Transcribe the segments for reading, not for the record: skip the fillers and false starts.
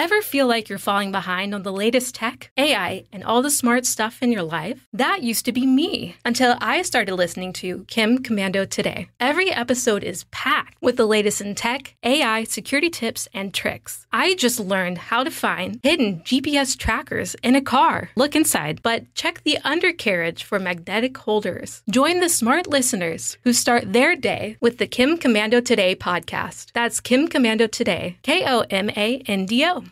Ever feel like you're falling behind on the latest tech, AI, and all the smart stuff in your life? That used to be me until I started listening to Kim Komando Today. Every episode is packed with the latest in tech, AI, security tips, and tricks. I just learned how to find hidden GPS trackers in a car. Look inside, but check the undercarriage for magnetic holders. Join the smart listeners who start their day with the Kim Komando Today podcast. That's Kim Komando Today, Komando.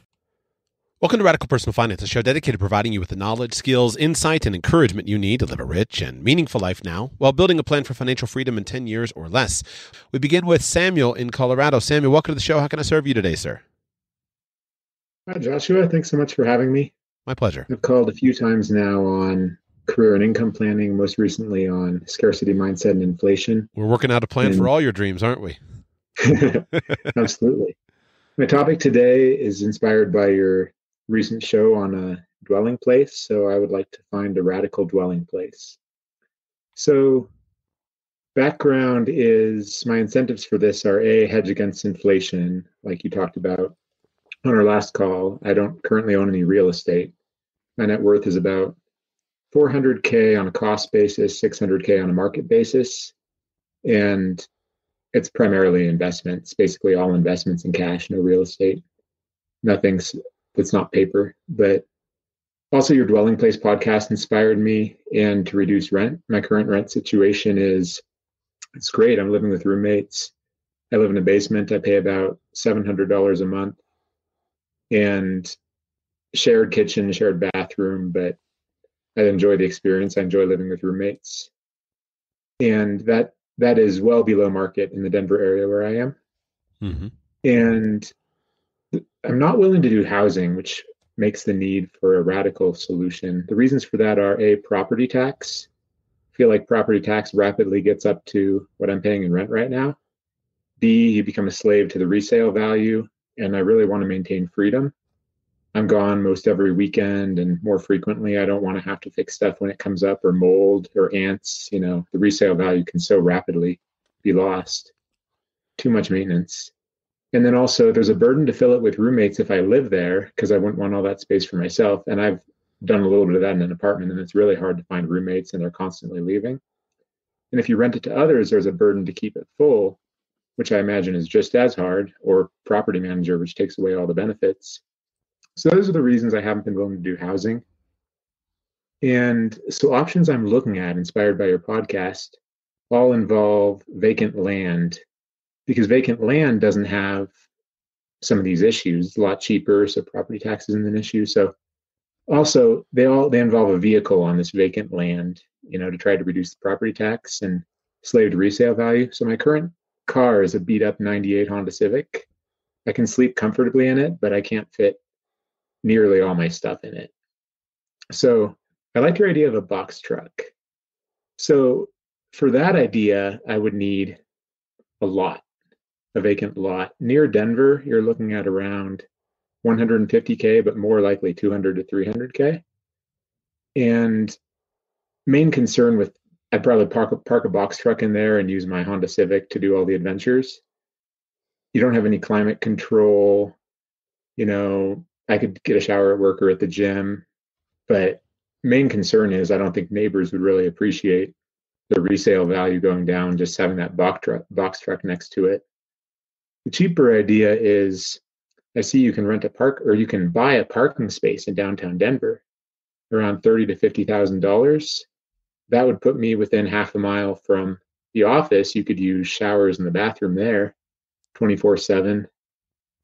Welcome to Radical Personal Finance, a show dedicated to providing you with the knowledge, skills, insight, and encouragement you need to live a rich and meaningful life now while building a plan for financial freedom in 10 years or less. We begin with Samuel in Colorado. Samuel, welcome to the show. How can I serve you today, sir? Hi, Joshua. Thanks so much for having me. My pleasure. I've called a few times now on career and income planning, most recently on scarcity mindset and inflation. We're working out a plan for all your dreams, aren't we? Absolutely. My topic today is inspired by your recent show on a dwelling place, so I would like to find a radical dwelling place. So background is my incentives for this are A, hedge against inflation, like you talked about on our last call. I don't currently own any real estate. My net worth is about $400K on a cost basis, $600K on a market basis, and it's primarily investments, basically all investments in cash, no real estate. It's not paper. But also your dwelling place podcast inspired me, and to reduce rent. My current rent situation it's great. I'm living with roommates. I live in a basement. I pay about $700 a month, and shared kitchen, shared bathroom, but I enjoy the experience. I enjoy living with roommates. And that is well below market in the Denver area where I am. Mm-hmm. And I'm not willing to do housing, which makes the need for a radical solution. The reasons for that are A, property tax. I feel like property tax rapidly gets up to what I'm paying in rent right now. B, you become a slave to the resale value, and I really want to maintain freedom. I'm gone most every weekend and more frequently. I don't want to have to fix stuff when it comes up, or mold or ants. The resale value can so rapidly be lost. Too much maintenance. And then also there's a burden to fill it with roommates if I live there, because I wouldn't want all that space for myself. And I've done a little bit of that in an apartment, and it's really hard to find roommates, and they're constantly leaving. And if you rent it to others, there's a burden to keep it full, which I imagine is just as hard, or property manager, which takes away all the benefits. So those are the reasons I haven't been willing to do housing. And so options I'm looking at, inspired by your podcast, all involve vacant land, because vacant land doesn't have some of these issues. It's a lot cheaper, so property tax isn't an issue. So also they involve a vehicle on this vacant land, to try to reduce the property tax and slave to resale value. So my current car is a beat up 98 Honda Civic. I can sleep comfortably in it, but I can't fit nearly all my stuff in it. So I like your idea of a box truck. So for that idea, I would need a vacant lot. Near Denver, you're looking at around 150K, but more likely 200 to 300K. And main concern I'd probably park a box truck in there and use my Honda Civic to do all the adventures. You don't have any climate control. I could get a shower at work or at the gym, but main concern is I don't think neighbors would really appreciate the resale value going down just having that box truck next to it. The cheaper idea is I see you can you can buy a parking space in downtown Denver around $30,000 to $50,000. That would put me within half a mile from the office. You could use showers in the bathroom there 24/7.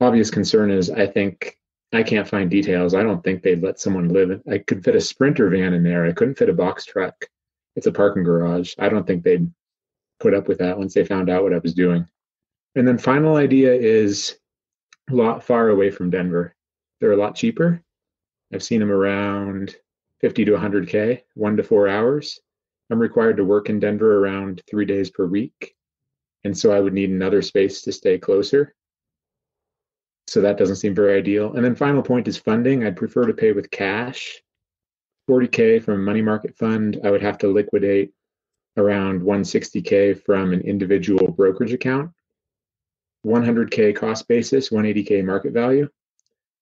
Obvious concern is I can't find details. I don't think they'd let someone live. I could fit a Sprinter van in there. I couldn't fit a box truck. It's a parking garage. I don't think they'd put up with that once they found out what I was doing. And then final idea is a lot far away from Denver. They're a lot cheaper. I've seen them around 50 to 100K, 1 to 4 hours. I'm required to work in Denver around 3 days per week. And so I would need another space to stay closer. So that doesn't seem very ideal. And then final point is funding. I'd prefer to pay with cash. 40K from a money market fund. I would have to liquidate around 160K from an individual brokerage account. 100K cost basis, 180K market value.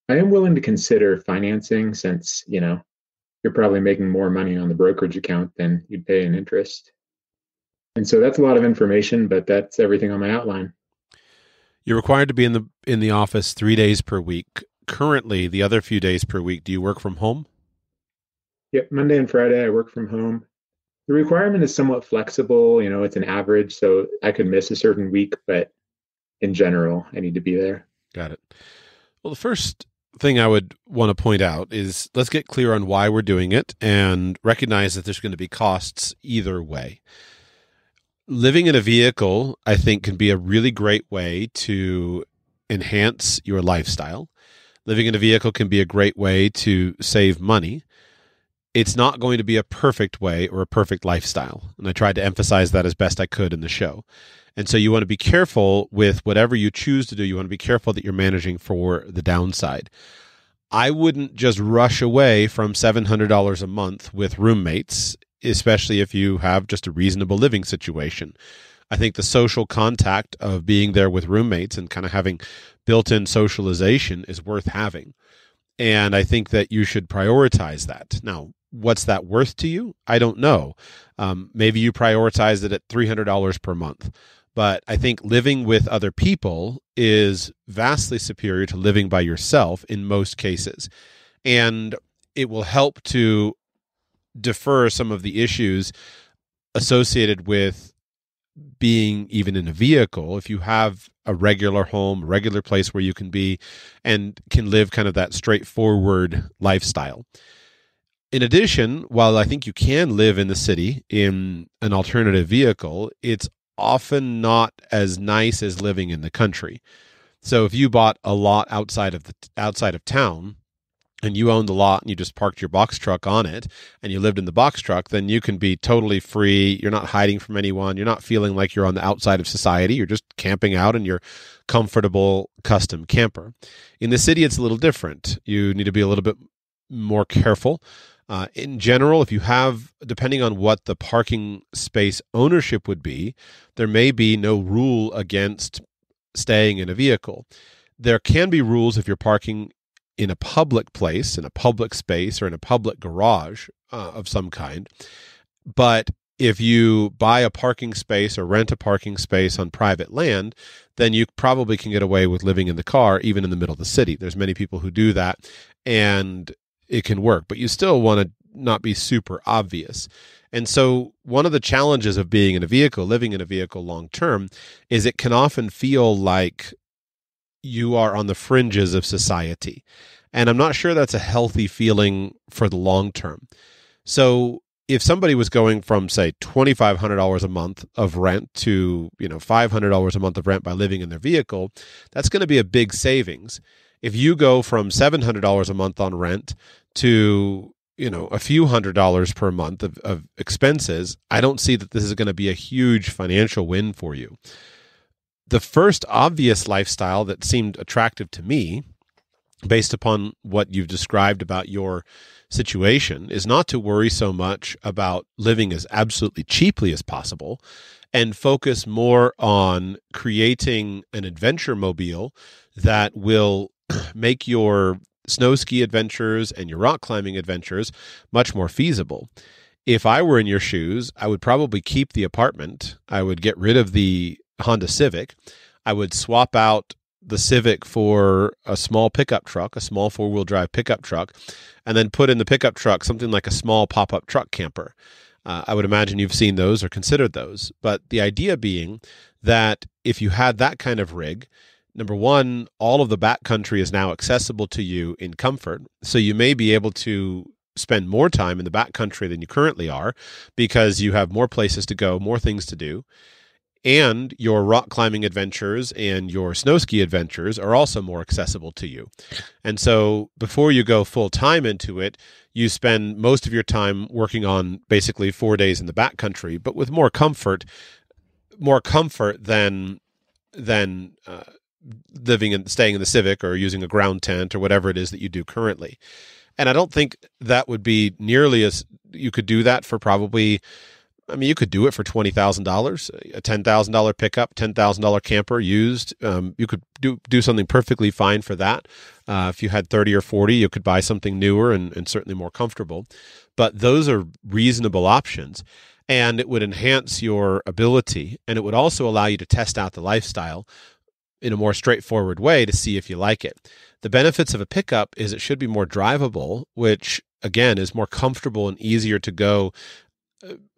I am willing to consider financing since, you're probably making more money on the brokerage account than you'd pay in interest. And so that's a lot of information, but that's everything on my outline. You're required to be in the office 3 days per week. Currently, the other few days per week, do you work from home? Yep, Monday and Friday I work from home. The requirement is somewhat flexible, it's an average, so I could miss a certain week, but in general, I need to be there. Got it. Well, the first thing I would want to point out is let's get clear on why we're doing it and recognize that there's going to be costs either way. Living in a vehicle, I think, can be a really great way to enhance your lifestyle. Living in a vehicle can be a great way to save money. It's not going to be a perfect way or a perfect lifestyle. And I tried to emphasize that as best I could in the show. And so you want to be careful with whatever you choose to do. You want to be careful that you're managing for the downside. I wouldn't just rush away from $700 a month with roommates, especially if you have just a reasonable living situation. I think the social contact of being there with roommates and kind of having built-in socialization is worth having. And I think that you should prioritize that. Now, what's that worth to you? I don't know. Maybe you prioritize it at $300 per month. But I think living with other people is vastly superior to living by yourself in most cases. And it will help to defer some of the issues associated with being even in a vehicle. If you have a regular home, a regular place where you can be and can live kind of that straightforward lifestyle. In addition, while I think you can live in the city in an alternative vehicle, it's often not as nice as living in the country. So if you bought a lot outside of town and you owned the lot and you just parked your box truck on it and you lived in the box truck, then you can be totally free. You're not hiding from anyone. You're not feeling like you're on the outside of society. You're just camping out in your comfortable custom camper. In the city, it's a little different. You need to be a little bit more careful. In general, if you have, depending on what the parking space ownership would be, there may be no rule against staying in a vehicle. There can be rules if you're parking in a public place, in a public space, or in a public garage of some kind. But if you buy a parking space or rent a parking space on private land, then you probably can get away with living in the car, even in the middle of the city. There's many people who do that, and it can work, but you still want to not be super obvious. And so one of the challenges of being in a vehicle, living in a vehicle long term, is it can often feel like you are on the fringes of society. And I'm not sure that's a healthy feeling for the long term. So if somebody was going from, say, $2,500 a month of rent to, $500 a month of rent by living in their vehicle, that's going to be a big savings. If you go from $700 a month on rent to, a few $100s per month of expenses, I don't see that this is going to be a huge financial win for you. The first obvious lifestyle that seemed attractive to me, based upon what you've described about your situation, is not to worry so much about living as absolutely cheaply as possible and focus more on creating an adventure mobile that will make your snow ski adventures and your rock climbing adventures much more feasible. If I were in your shoes, I would probably keep the apartment. I would get rid of the Honda Civic. I would swap out the Civic for a small pickup truck, a small four-wheel drive pickup truck, and then put in the pickup truck something like a small pop-up truck camper. I would imagine you've seen those or considered those. But the idea being that if you had that kind of rig, number one, all of the backcountry is now accessible to you in comfort. So you may be able to spend more time in the backcountry than you currently are because you have more places to go, more things to do. And your rock climbing adventures and your snow ski adventures are also more accessible to you. And so before you go full time into it, you spend most of your time working on basically 4 days in the backcountry, but with more comfort than living and staying in the Civic or using a ground tent or whatever it is that you do currently. And I don't think that would be nearly as, you could do that for probably I mean, you could do it for $20,000, a $10,000 pickup, $10,000 camper used. You could do something perfectly fine for that. If you had 30 or 40, you could buy something newer and certainly more comfortable. But those are reasonable options, and it would enhance your ability, and it would also allow you to test out the lifestyle in a more straightforward way to see if you like it. The benefits of a pickup is it should be more drivable, which again is more comfortable and easier to go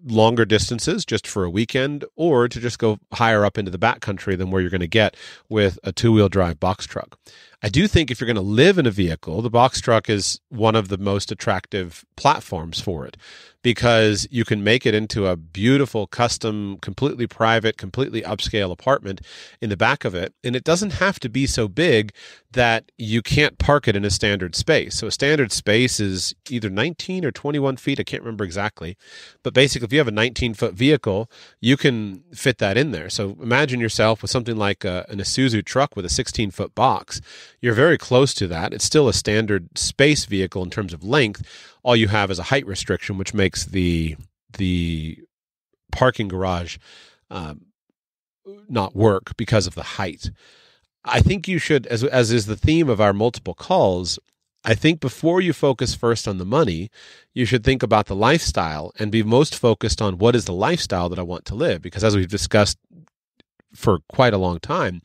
longer distances just for a weekend, or to just go higher up into the backcountry than where you're going to get with a two-wheel drive box truck. I do think if you're going to live in a vehicle, the box truck is one of the most attractive platforms for it, because you can make it into a beautiful, custom, completely private, completely upscale apartment in the back of it. And it doesn't have to be so big that you can't park it in a standard space. So a standard space is either 19 or 21 feet. I can't remember exactly. But basically, if you have a 19-foot vehicle, you can fit that in there. So imagine yourself with something like an Isuzu truck with a 16-foot box. You're very close to that. It's still a standard space vehicle in terms of length. All you have is a height restriction, which makes the parking garage not work because of the height. I think you should, as is the theme of our multiple calls, I think before you focus first on the money, you should think about the lifestyle and be most focused on what is the lifestyle that I want to live. Because as we've discussed for quite a long time,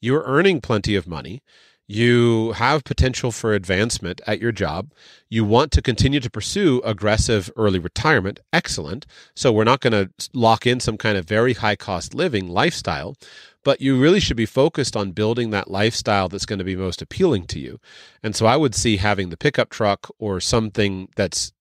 you're earning plenty of money. You have potential for advancement at your job. You want to continue to pursue aggressive early retirement. Excellent. So we're not going to lock in some kind of very high cost living lifestyle, but you really should be focused on building that lifestyle that's going to be most appealing to you. And so I would see having the pickup truck or something that's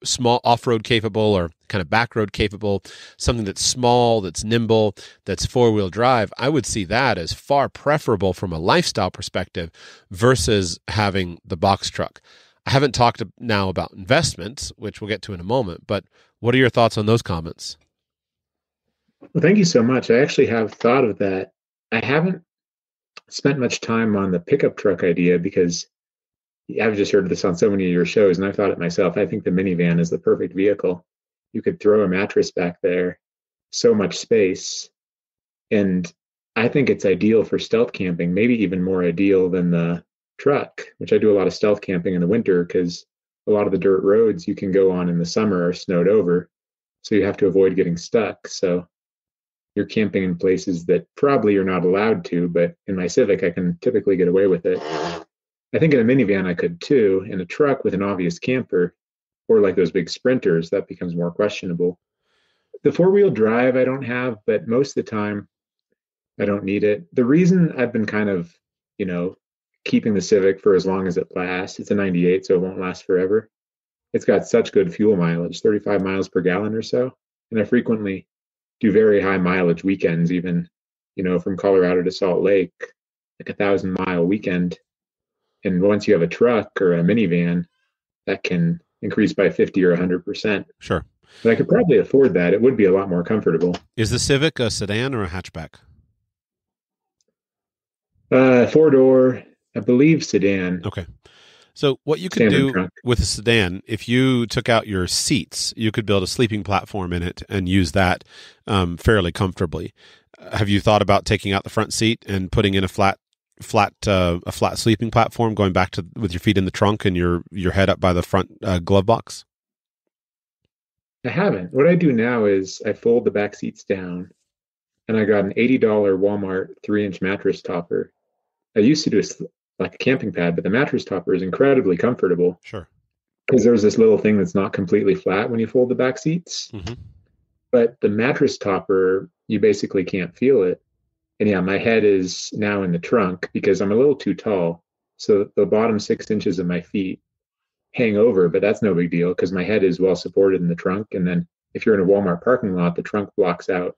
small, off-road capable or kind of back-road capable, something that's small, that's nimble, that's four-wheel drive. I would see that as far preferable from a lifestyle perspective versus having the box truck. I haven't talked now about investments, which we'll get to in a moment, but what are your thoughts on those comments? Well, thank you so much. I actually have thought of that. I haven't spent much time on the pickup truck idea because I've just heard this on so many of your shows, and I've thought it myself. I think the minivan is the perfect vehicle. You could throw a mattress back there, so much space, and I think it's ideal for stealth camping, maybe even more ideal than the truck, which I do a lot of stealth camping in the winter because a lot of the dirt roads you can go on in the summer are snowed over, so you have to avoid getting stuck. So you're camping in places that probably you're not allowed to, but in my Civic, I can typically get away with it. I think in a minivan I could too. In a truck with an obvious camper, or like those big sprinters, that becomes more questionable. The four-wheel drive I don't have, but most of the time I don't need it. The reason I've been kind of, keeping the Civic for as long as it lasts, it's a 98, so it won't last forever. It's got such good fuel mileage, 35 miles per gallon or so. And I frequently do very high mileage weekends, even, from Colorado to Salt Lake, like 1,000-mile weekend. And once you have a truck or a minivan, that can increase by 50 or 100%. Sure. But I could probably afford that. It would be a lot more comfortable. Is the Civic a sedan or a hatchback? Four-door, I believe sedan. Okay. So what you could do with a sedan, if you took out your seats, you could build a sleeping platform in it and use that fairly comfortably. Have you thought about taking out the front seat and putting in a flat sleeping platform, going back to with your feet in the trunk and your head up by the front glove box? I haven't. What I do now is I fold the back seats down, and I got an $80 Walmart 3-inch mattress topper. I used to do like a camping pad, but the mattress topper is incredibly comfortable. Sure. Because there's this little thing that's not completely flat when you fold the back seats. Mm-hmm. But the mattress topper, you basically can't feel it. And yeah, my head is now in the trunk because I'm a little too tall. So the bottom 6 inches of my feet hang over, but that's no big deal because my head is well supported in the trunk. And then if you're in a Walmart parking lot, the trunk blocks out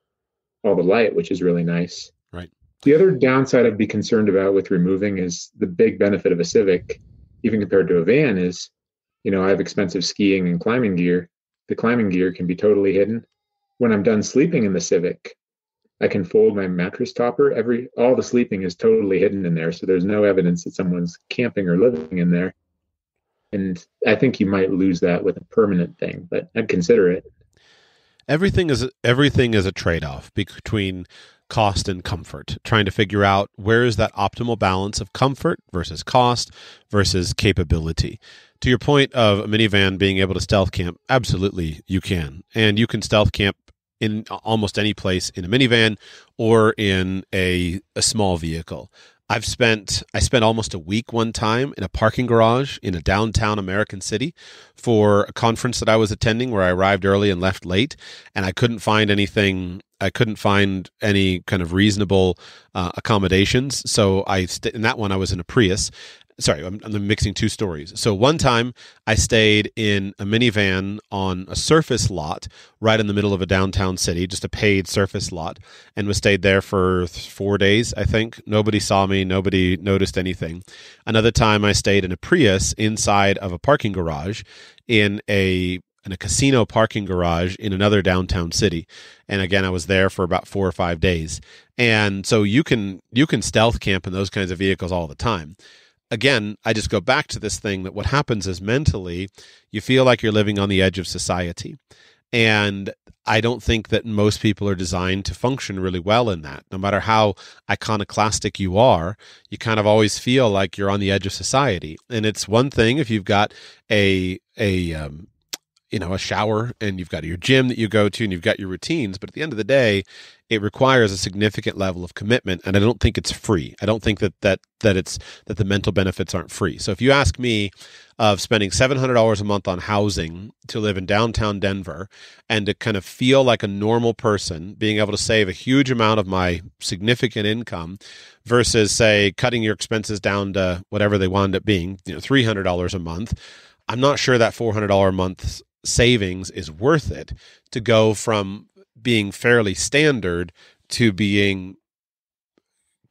all the light, which is really nice. Right. The other downside I'd be concerned about with removing is the big benefit of a Civic, even compared to a van, is, I have expensive skiing and climbing gear. The climbing gear can be totally hidden. When I'm done sleeping in the Civic, I can fold my mattress topper. All the sleeping is totally hidden in there, so there's no evidence that someone's camping or living in there. And I think you might lose that with a permanent thing, but I'd consider it. everything is a trade-off between cost and comfort, trying to figure out where is that optimal balance of comfort versus cost versus capability. To your point of a minivan being able to stealth camp, absolutely you can. And you can stealth camp in almost any place in a minivan or in a small vehicle. I spent almost a week one time in a parking garage in a downtown American city for a conference that I was attending where I arrived early and left late, and I couldn't find anything. I couldn't find any kind of reasonable accommodations. So in that one, I was in a Prius. Sorry, I'm mixing two stories. So one time I stayed in a minivan on a surface lot right in the middle of a downtown city, just a paid surface lot, and was stayed there for 4 days, I think. Nobody saw me. Nobody noticed anything. Another time I stayed in a Prius inside of a parking garage in a casino parking garage in another downtown city. And again, I was there for about 4 or 5 days. And so you can stealth camp in those kinds of vehicles all the time. Again, I just go back to this thing that what happens is mentally, you feel like you're living on the edge of society. And I don't think that most people are designed to function really well in that. No matter how iconoclastic you are, you kind of always feel like you're on the edge of society. And it's one thing if you've got a shower and you've got your gym that you go to and you've got your routines, but at the end of the day, it requires a significant level of commitment, and I don't think it's free. I don't think that the mental benefits aren't free. So if you ask me of spending $700 a month on housing to live in downtown Denver and to kind of feel like a normal person, being able to save a huge amount of my significant income versus, say, cutting your expenses down to whatever they wound up being, $300 a month, I'm not sure that $400 a month savings is worth it to go from being fairly standard to being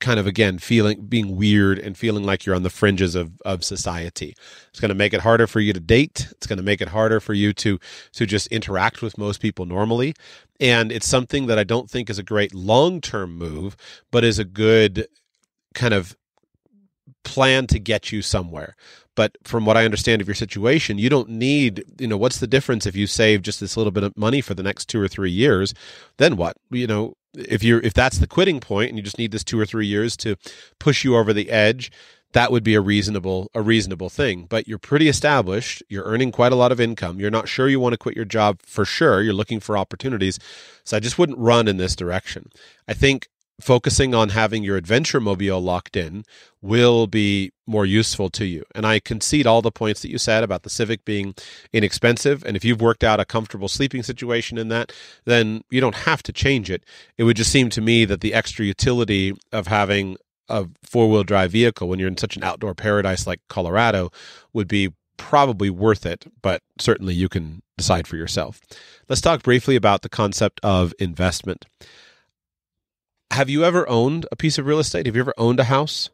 kind of, again, being weird and feeling like you're on the fringes of society. It's going to make it harder for you to date. It's going to make it harder for you to just interact with most people normally. And it's something that I don't think is a great long-term move, but is a good kind of plan to get you somewhere. But from what I understand of your situation, you don't need, what's the difference if you save just this little bit of money for the next 2 or 3 years? Then what? If that's the quitting point and you just need this 2 or 3 years to push you over the edge, that would be a reasonable thing. But you're pretty established. You're earning quite a lot of income. You're not sure you want to quit your job for sure. You're looking for opportunities. So I just wouldn't run in this direction. I think focusing on having your adventure mobile locked in will be more useful to you. And I concede all the points that you said about the Civic being inexpensive. And if you've worked out a comfortable sleeping situation in that, then you don't have to change it. It would just seem to me that the extra utility of having a four-wheel drive vehicle when you're in such an outdoor paradise like Colorado would be probably worth it, but certainly you can decide for yourself. Let's talk briefly about the concept of investment. Have you ever owned a piece of real estate? Have you ever owned a house?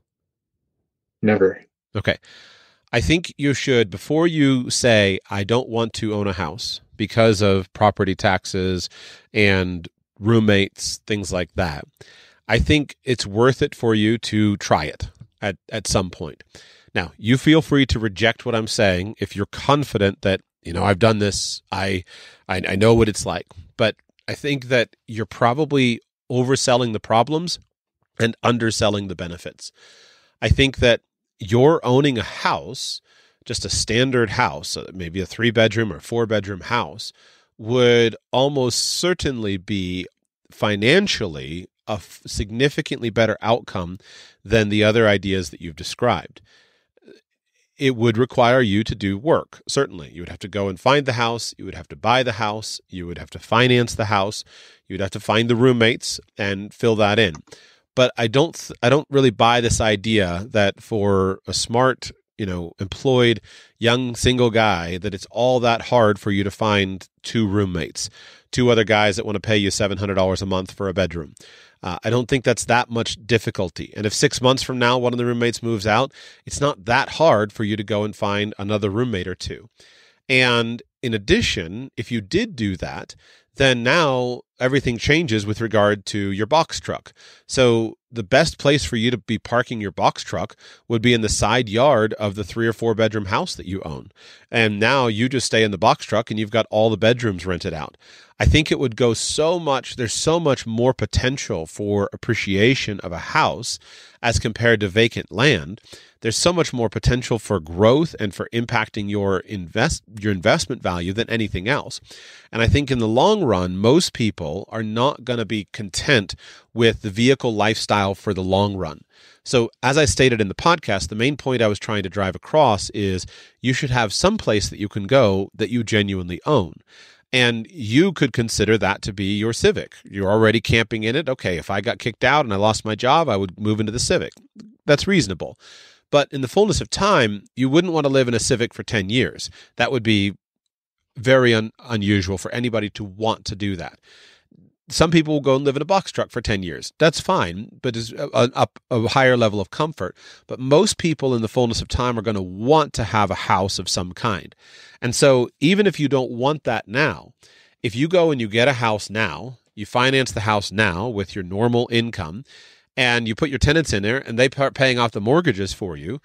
Never. Okay. I think you should, before you say, I don't want to own a house because of property taxes and roommates, things like that, I think it's worth it for you to try it at some point. Now, you feel free to reject what I'm saying if you're confident that, I've done this, I know what it's like. But I think that you're probably overselling the problems and underselling the benefits. I think that you're owning a house, just a standard house, maybe a 3-bedroom or 4-bedroom house, would almost certainly be financially a significantly better outcome than the other ideas that you've described. It would require you to do work, certainly. You would have to go and find the house. You would have to buy the house. You would have to finance the house. You would have to find the roommates and fill that in. But I don't really buy this idea that for a smart, employed young single guy, that it's all that hard for you to find 2 roommates, 2 other guys that want to pay you $700 a month for a bedroom. I don't think that's that much difficulty. And if 6 months from now, one of the roommates moves out, it's not that hard for you to go and find another roommate or 2. And in addition, if you did do that, then now everything changes with regard to your box truck. So the best place for you to be parking your box truck would be in the side yard of the 3 or 4 bedroom house that you own. And now you just stay in the box truck and you've got all the bedrooms rented out. I think it would go so much, there's so much more potential for appreciation of a house as compared to vacant land. There's so much more potential for growth and for impacting your investment value than anything else. And I think in the long run, most people are not going to be content with the vehicle lifestyle for the long run. So as I stated in the podcast, the main point I was trying to drive across is you should have some place that you can go that you genuinely own. And you could consider that to be your Civic. You're already camping in it. Okay, if I got kicked out and I lost my job, I would move into the Civic. That's reasonable. But in the fullness of time, you wouldn't want to live in a Civic for 10 years. That would be very unusual for anybody to want to do that. Some people will go and live in a box truck for 10 years. That's fine, but it's a higher level of comfort. But most people in the fullness of time are going to want to have a house of some kind. And so even if you don't want that now, if you go and you get a house now, you finance the house now with your normal income, and you put your tenants in there and they start paying off the mortgages for you,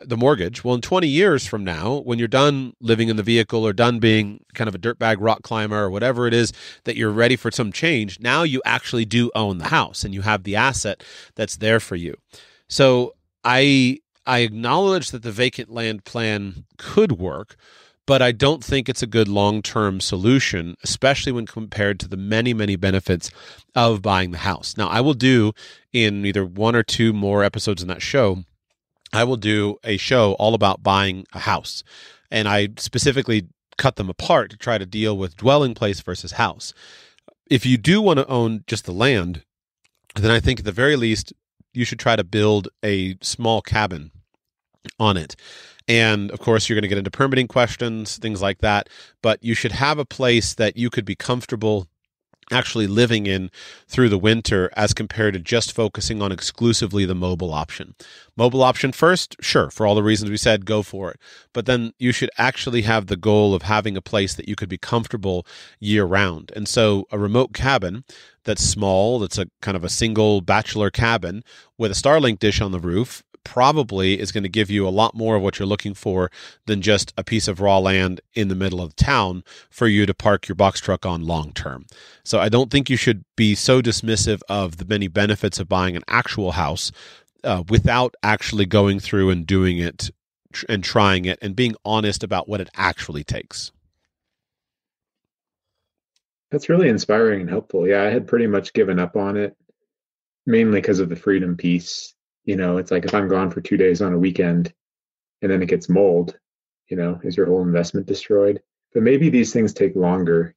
the mortgage, well, in 20 years from now, when you're done living in the vehicle or done being kind of a dirtbag rock climber or whatever it is that you're ready for some change, now you actually do own the house and you have the asset that's there for you. So I acknowledge that the vacant land plan could work, but I don't think it's a good long-term solution, especially when compared to the many, many benefits of buying the house. Now, I will do in either 1 or 2 more episodes in that show, I will do a show all about buying a house. And I specifically cut them apart to try to deal with dwelling place versus house. If you do want to own just the land, then I think at the very least, you should try to build a small cabin on it. And of course, you're going to get into permitting questions, things like that. But you should have a place that you could be comfortable actually living in through the winter as compared to just focusing on exclusively the mobile option. Mobile option first, sure, for all the reasons we said, go for it. But then you should actually have the goal of having a place that you could be comfortable year round. And so a remote cabin that's small, that's a kind of a single bachelor cabin with a Starlink dish on the roof, probably is going to give you a lot more of what you're looking for than just a piece of raw land in the middle of the town for you to park your box truck on long term. So I don't think you should be so dismissive of the many benefits of buying an actual house without actually going through and doing it and trying it and being honest about what it actually takes. That's really inspiring and helpful. Yeah, I had pretty much given up on it, mainly because of the freedom piece. You know, it's like if I'm gone for 2 days on a weekend and then it gets mold, you know, is your whole investment destroyed? But maybe these things take longer,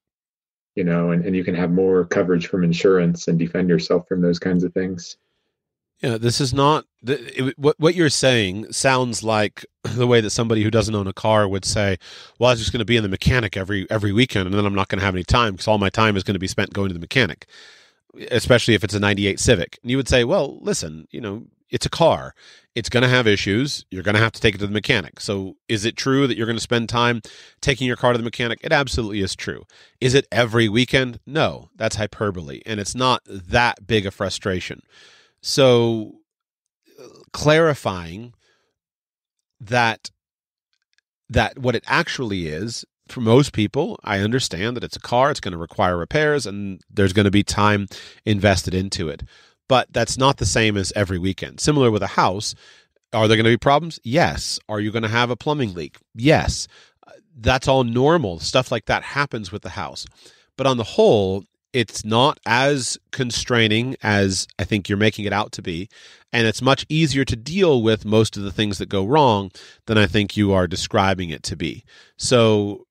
you know, and you can have more coverage from insurance and defend yourself from those kinds of things. Yeah, this is not what you're saying sounds like the way that somebody who doesn't own a car would say, well, I was just going to be in the mechanic every weekend and then I'm not going to have any time because all my time is going to be spent going to the mechanic, especially if it's a 98 Civic. And you would say, well, listen, you know, it's a car. It's going to have issues. You're going to have to take it to the mechanic. So is it true that you're going to spend time taking your car to the mechanic? It absolutely is true. Is it every weekend? No, that's hyperbole. And it's not that big a frustration. So clarifying that what it actually is, for most people, I understand that it's a car, it's going to require repairs, and there's going to be time invested into it. But that's not the same as every weekend. Similar with a house, are there going to be problems? Yes. Are you going to have a plumbing leak? Yes. That's all normal. Stuff like that happens with the house. But on the whole, it's not as constraining as I think you're making it out to be. And it's much easier to deal with most of the things that go wrong than I think you are describing it to be. So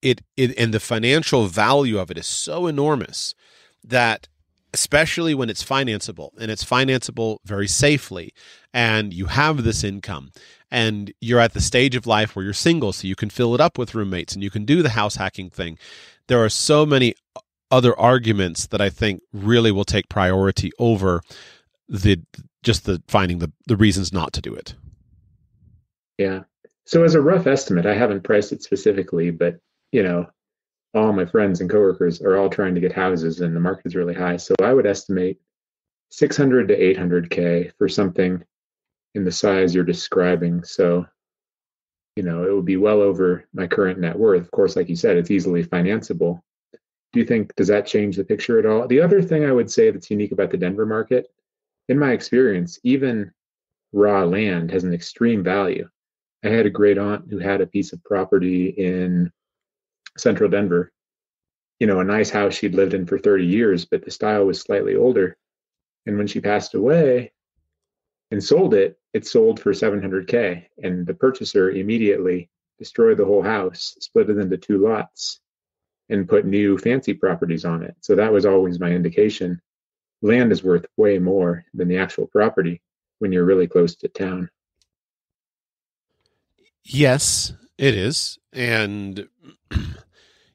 it and the financial value of it is so enormous that, especially when it's financeable, and it's financeable very safely, and you have this income, and you're at the stage of life where you're single, so you can fill it up with roommates, and you can do the house hacking thing. There are so many other arguments that I think really will take priority over finding the reasons not to do it. Yeah. So as a rough estimate, I haven't priced it specifically, but, you know, all my friends and coworkers are all trying to get houses and the market is really high. So I would estimate 600 to 800K for something in the size you're describing. So, it would be well over my current net worth. Of course, like you said, it's easily financeable. Does that change the picture at all? The other thing I would say that's unique about the Denver market, in my experience, even raw land has an extreme value. I had a great aunt who had a piece of property in central Denver, a nice house she'd lived in for 30 years, but the style was slightly older. And when she passed away and sold it, it sold for 700K. And the purchaser immediately destroyed the whole house, split it into two lots, and put new fancy properties on it. So that was always my indication. Land is worth way more than the actual property when you're really close to town. Yes, it is. And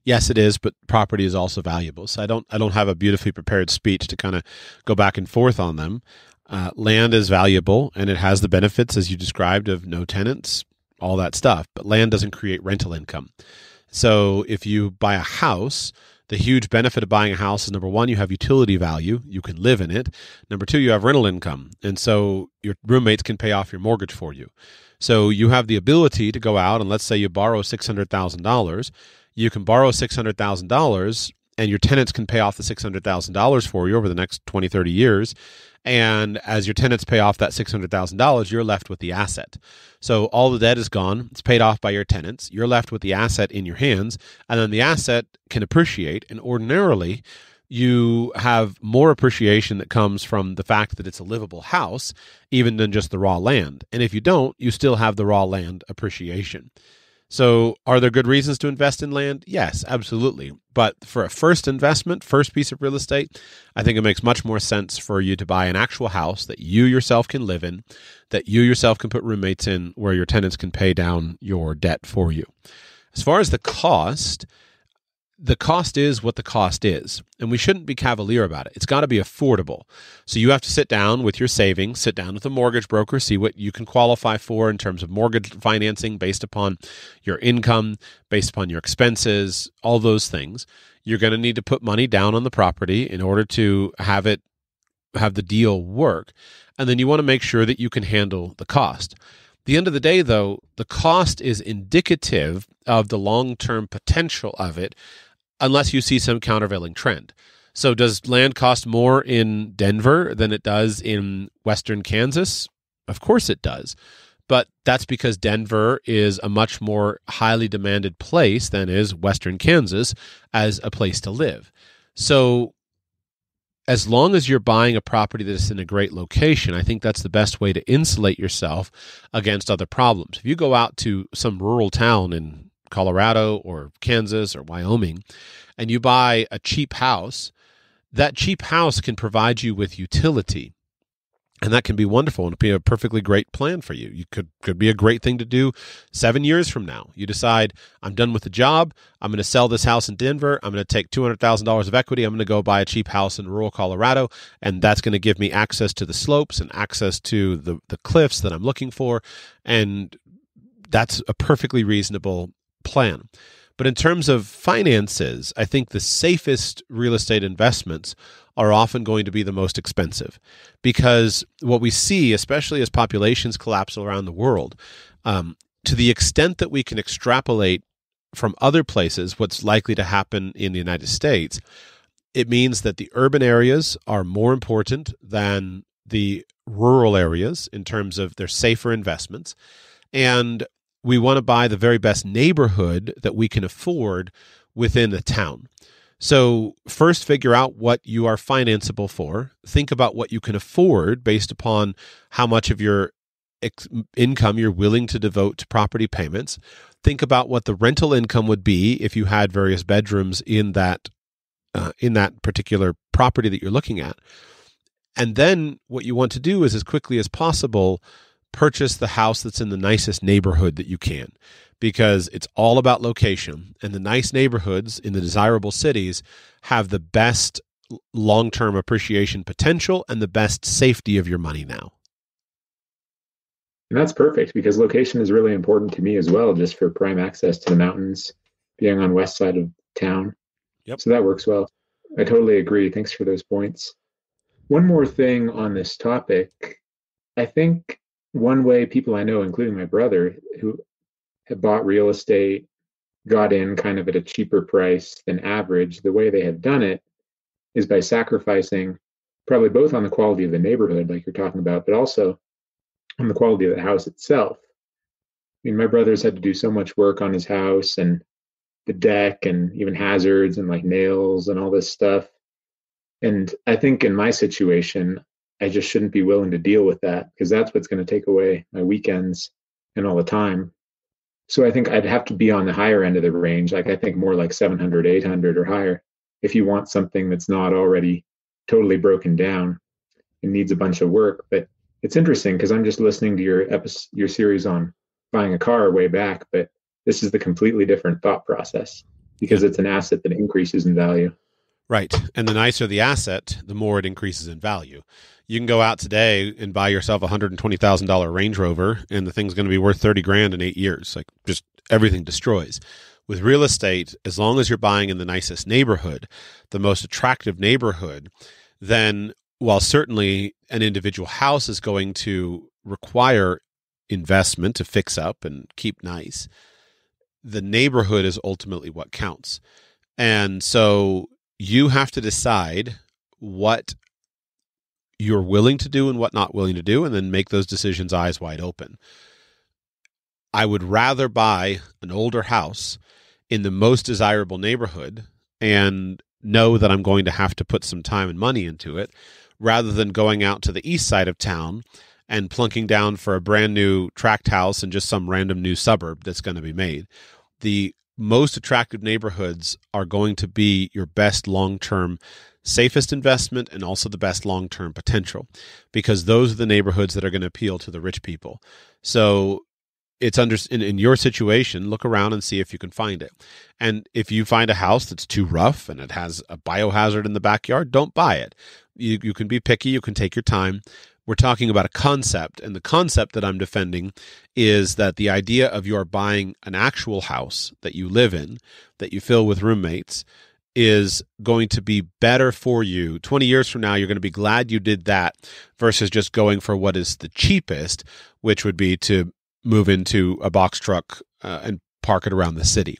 yes, it is, but property is also valuable. So I don't have a beautifully prepared speech to kind of go back and forth on them. Land is valuable and it has the benefits, as you described, of no tenants, all that stuff. But land doesn't create rental income. So if you buy a house, the huge benefit of buying a house is, number one, you have utility value. You can live in it. Number two, you have rental income. And so your roommates can pay off your mortgage for you. So you have the ability to go out and let's say you borrow $600,000. You can borrow $600,000 and your tenants can pay off the $600,000 for you over the next 20, 30 years. And as your tenants pay off that $600,000, you're left with the asset. So all the debt is gone. It's paid off by your tenants. You're left with the asset in your hands. And then the asset can appreciate. And ordinarily, you have more appreciation that comes from the fact that it's a livable house, even than just the raw land. And if you don't, you still have the raw land appreciation. So are there good reasons to invest in land? Yes, absolutely. But for a first investment, first piece of real estate, I think it makes much more sense for you to buy an actual house that you yourself can live in, that you yourself can put roommates in, where your tenants can pay down your debt for you. As far as the cost is what the cost is, and we shouldn't be cavalier about it. It's got to be affordable. So you have to sit down with your savings, sit down with a mortgage broker, see what you can qualify for in terms of mortgage financing based upon your income, based upon your expenses, all those things. You're going to need to put money down on the property in order to have the deal work. And then you want to make sure that you can handle the cost. At the end of the day, though, the cost is indicative of the long-term potential of it, unless you see some countervailing trend. So does land cost more in Denver than it does in Western Kansas? Of course it does. But that's because Denver is a much more highly demanded place than is Western Kansas as a place to live. So as long as you're buying a property that's in a great location, I think that's the best way to insulate yourself against other problems. If you go out to some rural town in Colorado or Kansas or Wyoming, and you buy a cheap house, that cheap house can provide you with utility. And that can be wonderful and be a perfectly great plan for you. You could be a great thing to do 7 years from now. You decide, I'm done with the job. I'm going to sell this house in Denver. I'm going to take $200,000 of equity. I'm going to go buy a cheap house in rural Colorado. And that's going to give me access to the slopes and access to the cliffs that I'm looking for. And that's a perfectly reasonable plan. But in terms of finances, I think the safest real estate investments are often going to be the most expensive, because what we see, especially as populations collapse around the world, to the extent that we can extrapolate from other places what's likely to happen in the United States, it means that the urban areas are more important than the rural areas in terms of their safer investments. And we want to buy the very best neighborhood that we can afford within the town. So first, figure out what you are financeable for. Think about what you can afford based upon how much of your income you're willing to devote to property payments. Think about what the rental income would be if you had various bedrooms in that particular property that you're looking at. And then what you want to do is, as quickly as possible, purchase the house that's in the nicest neighborhood that you can, because it's all about location. And the nice neighborhoods in the desirable cities have the best long-term appreciation potential and the best safety of your money now. And that's perfect, because location is really important to me as well, just for prime access to the mountains, being on west side of town. Yep. So that works well. I totally agree. Thanks for those points. One more thing on this topic. I think one way people I know, including my brother, who have bought real estate, got in kind of at a cheaper price than average, the way they have done it is by sacrificing probably both on the quality of the neighborhood, like you're talking about, but also on the quality of the house itself. I mean, my brother's had to do so much work on his house and the deck and even hazards and like nails and all this stuff. And I think in my situation, I just shouldn't be willing to deal with that because that's what's going to take away my weekends and all the time. So I think I'd have to be on the higher end of the range. Like I think more like 700, 800 or higher if you want something that's not already totally broken down and needs a bunch of work. But it's interesting because I'm just listening to your series on buying a car way back, but this is the completely different thought process because it's an asset that increases in value. Right. And the nicer the asset, the more it increases in value. You can go out today and buy yourself a $120,000 Range Rover and the thing's going to be worth 30 grand in 8 years. Like just everything destroys. With real estate, as long as you're buying in the nicest neighborhood, the most attractive neighborhood, then while certainly an individual house is going to require investment to fix up and keep nice, the neighborhood is ultimately what counts. And so you have to decide what you're willing to do and what not willing to do, and then make those decisions eyes wide open. I would rather buy an older house in the most desirable neighborhood and know that I'm going to have to put some time and money into it, rather than going out to the east side of town and plunking down for a brand new tract house in just some random new suburb that's going to be made. The most attractive neighborhoods are going to be your best long-term, safest investment and also the best long-term potential, because those are the neighborhoods that are going to appeal to the rich people. So it's in your situation, look around and see if you can find it. And if you find a house that's too rough and it has a biohazard in the backyard, don't buy it. You can be picky, you can take your time. We're talking about a concept, and the concept that I'm defending is that the idea of your buying an actual house that you live in, that you fill with roommates, is going to be better for you. 20 years from now, you're going to be glad you did that versus just going for what is the cheapest, which would be to move into a box truck and park it around the city.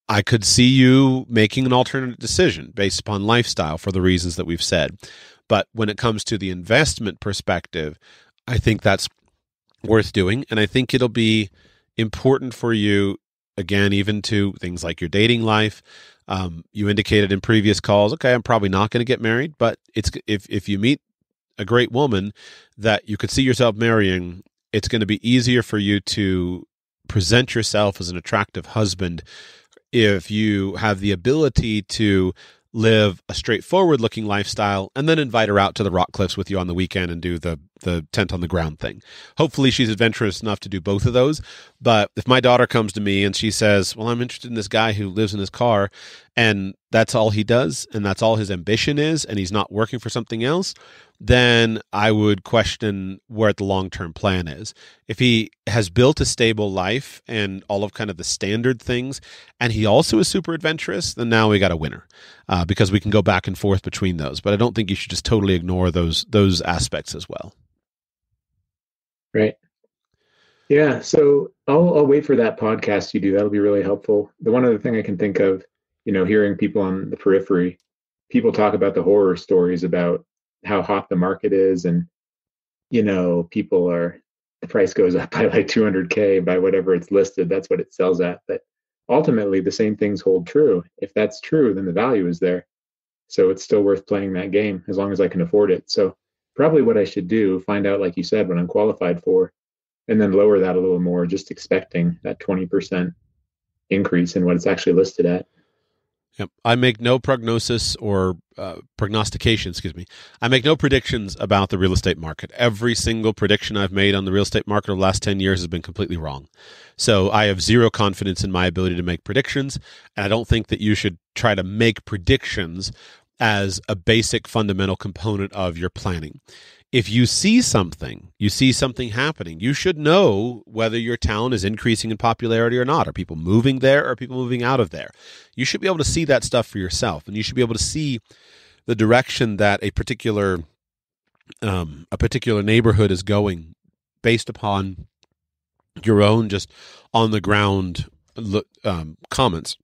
I could see you making an alternate decision based upon lifestyle for the reasons that we've said. But when it comes to the investment perspective, I think that's worth doing. And I think it'll be important for you, again, even to things like your dating life. You indicated in previous calls, okay, I'm probably not going to get married, but it's if you meet a great woman that you could see yourself marrying, it's going to be easier for you to present yourself as an attractive husband if you have the ability to live a straightforward looking lifestyle and then invite her out to the rock cliffs with you on the weekend and do the tent on the ground thing. Hopefully she's adventurous enough to do both of those. But if my daughter comes to me and she says, well, I'm interested in this guy who lives in his car and that's all he does and that's all his ambition is and he's not working for something else, then I would question where the long-term plan is. If he has built a stable life and all of kind of the standard things, and he also is super adventurous, then now we got a winner because we can go back and forth between those. But I don't think you should just totally ignore those aspects as well. Right. Yeah. So I'll wait for that podcast you do. That'll be really helpful. The one other thing I can think of, hearing people on the periphery, people talk about the horror stories about how hot the market is, and the price goes up by like 200K by whatever it's listed. That's what it sells at. But ultimately, the same things hold true. If that's true, then the value is there. So it's still worth playing that game as long as I can afford it. So probably what I should do, find out, like you said, what I'm qualified for, and then lower that a little more, just expecting that 20% increase in what it's actually listed at. Yep. I make no prognosis or prognostication, I make no predictions about the real estate market. Every single prediction I've made on the real estate market over the last 10 years has been completely wrong. So I have zero confidence in my ability to make predictions, and I don't think that you should try to make predictions as a basic fundamental component of your planning. If you see something happening, you should know whether your town is increasing in popularity or not. Are people moving there or are people moving out of there? You should be able to see that stuff for yourself, and you should be able to see the direction that a particular neighborhood is going based upon your own just on the ground comments.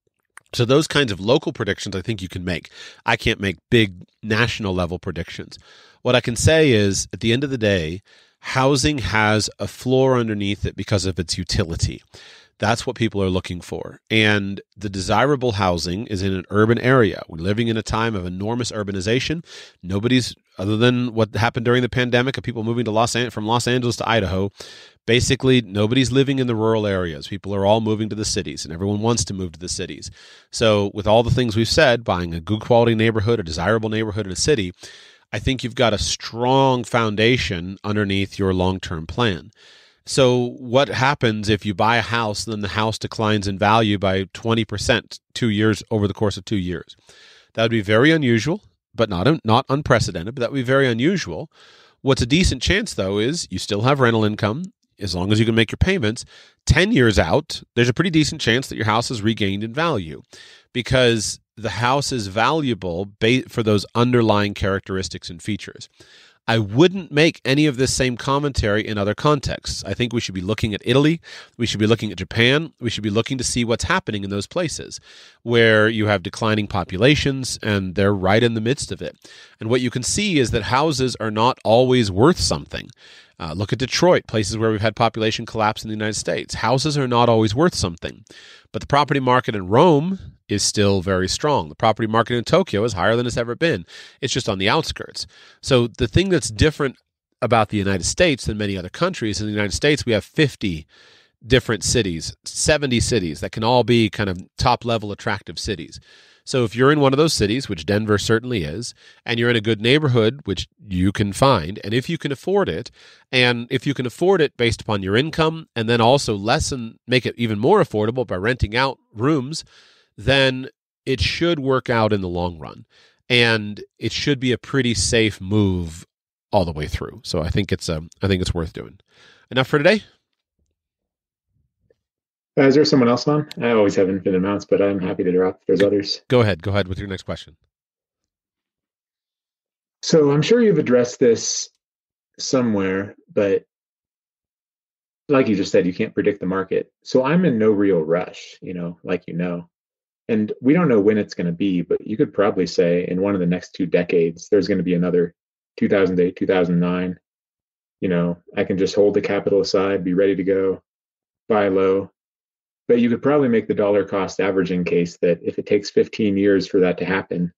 So those kinds of local predictions I think you can make. I can't make big national level predictions. What I can say is, at the end of the day, housing has a floor underneath it because of its utility. That's what people are looking for. And the desirable housing is in an urban area. We're living in a time of enormous urbanization. Nobody's, other than what happened during the pandemic of people moving to from Los Angeles to Idaho, basically nobody's living in the rural areas. People are all moving to the cities, and everyone wants to move to the cities. So with all the things we've said, buying a good quality neighborhood, a desirable neighborhood in a city, I think you've got a strong foundation underneath your long-term plan. So what happens if you buy a house, then the house declines in value by 20% 2 years over the course of 2 years? That would be very unusual, but not unprecedented, but that would be very unusual. What's a decent chance, though, is you still have rental income. As long as you can make your payments, 10 years out, there's a pretty decent chance that your house is regained in value, because the house is valuable for those underlying characteristics and features. I wouldn't make any of this same commentary in other contexts. I think we should be looking at Italy. We should be looking at Japan. We should be looking to see what's happening in those places where you have declining populations and they're right in the midst of it. And what you can see is that houses are not always worth something. Look at Detroit, places where we've had population collapse in the United States. Houses are not always worth something. But the property market in Rome is still very strong. The property market in Tokyo is higher than it's ever been. It's just on the outskirts. So the thing that's different about the United States than many other countries, in the United States we have 50 different cities, 70 cities that can all be kind of top-level attractive cities. So if you're in one of those cities, which Denver certainly is, and you're in a good neighborhood, which you can find, and if you can afford it, based upon your income, and then also make it even more affordable by renting out rooms, then it should work out in the long run. And it should be a pretty safe move all the way through. So I think it's worth doing. Enough for today? Is there someone else on? I always have infinite amounts, but I'm happy to drop if there's others. Go ahead with your next question. So I'm sure you've addressed this somewhere, but like you just said, you can't predict the market. So I'm in no real rush, and we don't know when it's going to be, but you could probably say in one of the next 2 decades, there's going to be another 2008, 2009. I can just hold the capital aside, be ready to go, buy low. But you could probably make the dollar cost averaging case that if it takes 15 years for that to happen,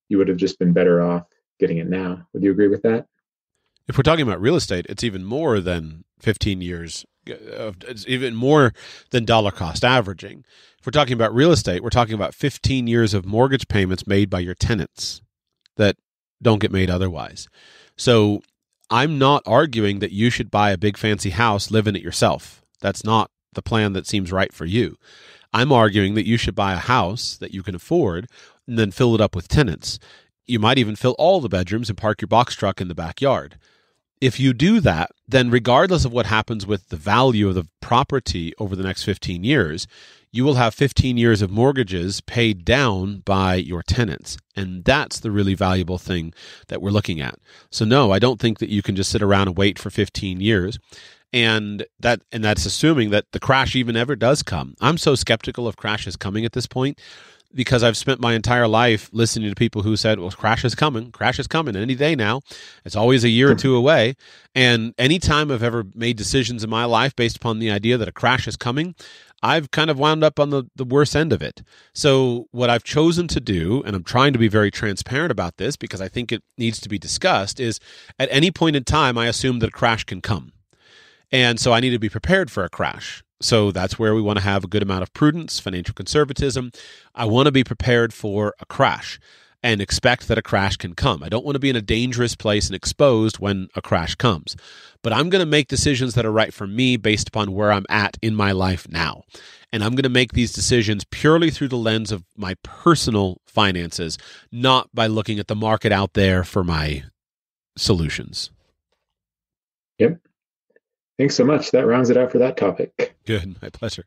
you would have just been better off getting it now. Would you agree with that? If we're talking about real estate, it's even more than 15 years. It's even more than dollar cost averaging. If we're talking about real estate, we're talking about 15 years of mortgage payments made by your tenants that don't get made otherwise. So I'm not arguing that you should buy a big fancy house, live in it yourself. That's not the plan that seems right for you. I'm arguing that you should buy a house that you can afford and then fill it up with tenants. You might even fill all the bedrooms and park your box truck in the backyard. If you do that, then regardless of what happens with the value of the property over the next 15 years, you will have 15 years of mortgages paid down by your tenants. And that's the really valuable thing that we're looking at. So no, I don't think that you can just sit around and wait for 15 years. And that's assuming that the crash even ever does come. I'm so skeptical of crashes coming at this point because I've spent my entire life listening to people who said, well, crash is coming any day now. It's always a year or two away. And anytime I've ever made decisions in my life based upon the idea that a crash is coming, I've kind of wound up on the worst end of it. So what I've chosen to do, and I'm trying to be very transparent about this because I think it needs to be discussed, is at any point in time, I assume that a crash can come. And so I need to be prepared for a crash. So that's where we want to have a good amount of prudence, financial conservatism. I want to be prepared for a crash and expect that a crash can come. I don't want to be in a dangerous place and exposed when a crash comes. But I'm going to make decisions that are right for me based upon where I'm at in my life now. And I'm going to make these decisions purely through the lens of my personal finances, not by looking at the market out there for my solutions. Yep. Thanks so much. That rounds it out for that topic. Good. My pleasure.